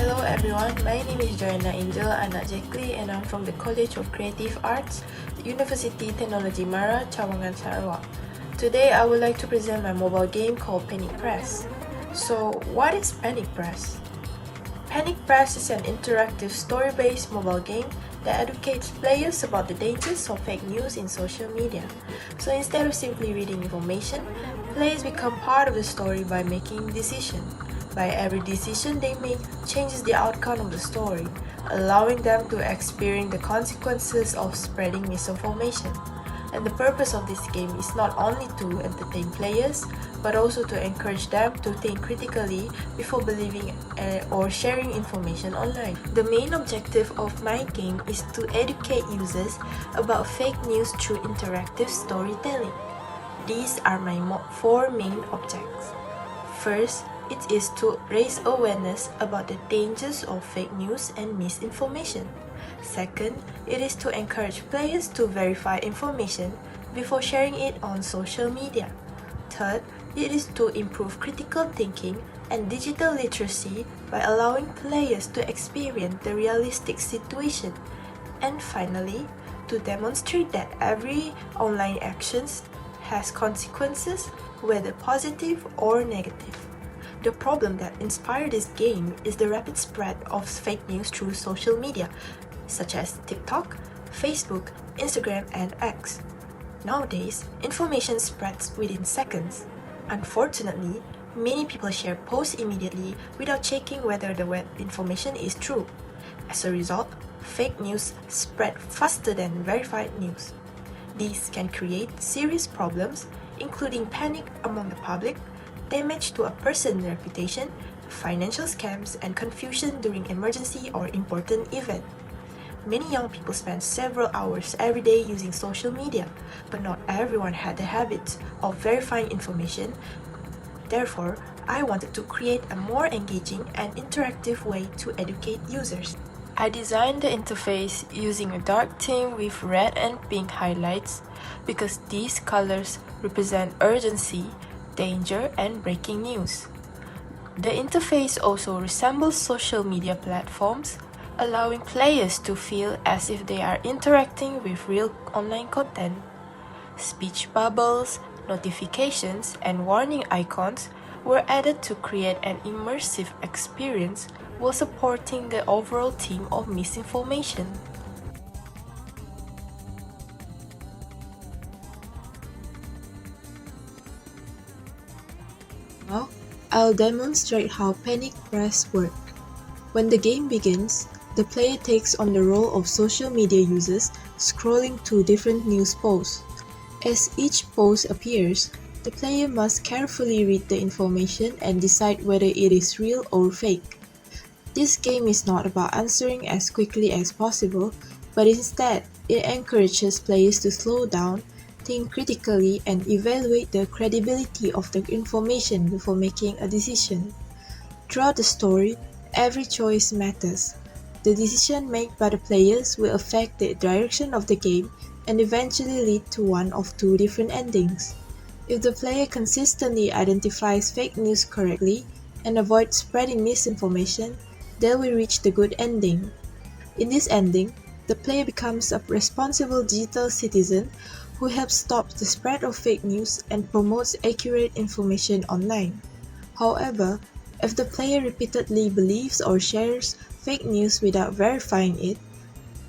Hello everyone, my name is Joanna Angel Anak Jekli and I'm from the College of Creative Arts, University Teknologi Mara, Cawangan, Sarawak. Today I would like to present my mobile game called Panic Press. So what is Panic Press? Panic Press is an interactive story-based mobile game that educates players about the dangers of fake news in social media. So instead of simply reading information, players become part of the story by making decisions. By every decision they make changes the outcome of the story, allowing them to experience the consequences of spreading misinformation. And the purpose of this game is not only to entertain players, but also to encourage them to think critically before believing or sharing information online. The main objective of my game is to educate users about fake news through interactive storytelling. These are my four main objectives. First, it is to raise awareness about the dangers of fake news and misinformation. Second, it is to encourage players to verify information before sharing it on social media. Third, it is to improve critical thinking and digital literacy by allowing players to experience the realistic situation. And finally, to demonstrate that every online action has consequences, whether positive or negative. The problem that inspired this game is the rapid spread of fake news through social media, such as TikTok, Facebook, Instagram, and X. Nowadays, information spreads within seconds. Unfortunately, many people share posts immediately without checking whether the web information is true. As a result, fake news spread faster than verified news. These can create serious problems, including panic among the public, damage to a person's reputation, financial scams, and confusion during emergency or important event. Many young people spend several hours every day using social media, but not everyone had the habit of verifying information. Therefore, I wanted to create a more engaging and interactive way to educate users. I designed the interface using a dark theme with red and pink highlights because these colors represent urgency, danger, and breaking news. The interface also resembles social media platforms, allowing players to feel as if they are interacting with real online content. Speech bubbles, notifications, and warning icons were added to create an immersive experience while supporting the overall theme of misinformation. Now, I'll demonstrate how Panic Press works. When the game begins, the player takes on the role of social media users scrolling through different news posts. As each post appears, the player must carefully read the information and decide whether it is real or fake. This game is not about answering as quickly as possible, but instead, it encourages players to slow down, think critically, and evaluate the credibility of the information before making a decision. Throughout the story, every choice matters. The decision made by the players will affect the direction of the game and eventually lead to one of two different endings. If the player consistently identifies fake news correctly and avoids spreading misinformation, they will reach the good ending. In this ending, the player becomes a responsible digital citizen who helps stop the spread of fake news and promotes accurate information online. However, if the player repeatedly believes or shares fake news without verifying it,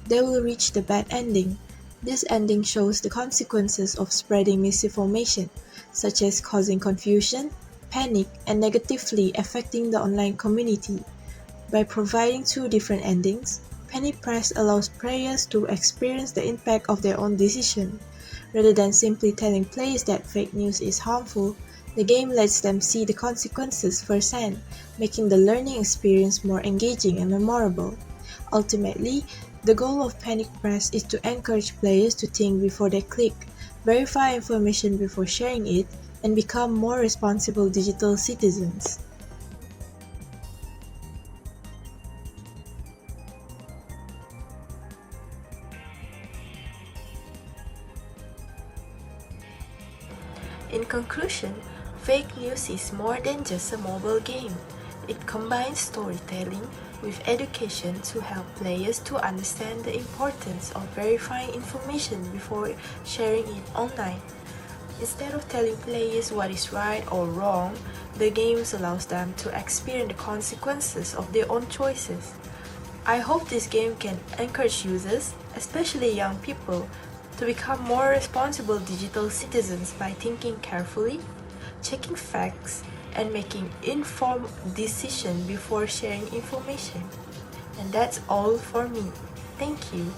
they will reach the bad ending. This ending shows the consequences of spreading misinformation, such as causing confusion, panic, and negatively affecting the online community. By providing two different endings, Panic Press allows players to experience the impact of their own decision. Rather than simply telling players that fake news is harmful, the game lets them see the consequences firsthand, making the learning experience more engaging and memorable. Ultimately, the goal of Panic Press is to encourage players to think before they click, verify information before sharing it, and become more responsible digital citizens. In conclusion, fake news is more than just a mobile game. It combines storytelling with education to help players to understand the importance of verifying information before sharing it online. Instead of telling players what is right or wrong, the games allows them to experience the consequences of their own choices. I hope this game can encourage users, especially young people, to become more responsible digital citizens by thinking carefully, checking facts, and making informed decisions before sharing information. And that's all for me. Thank you.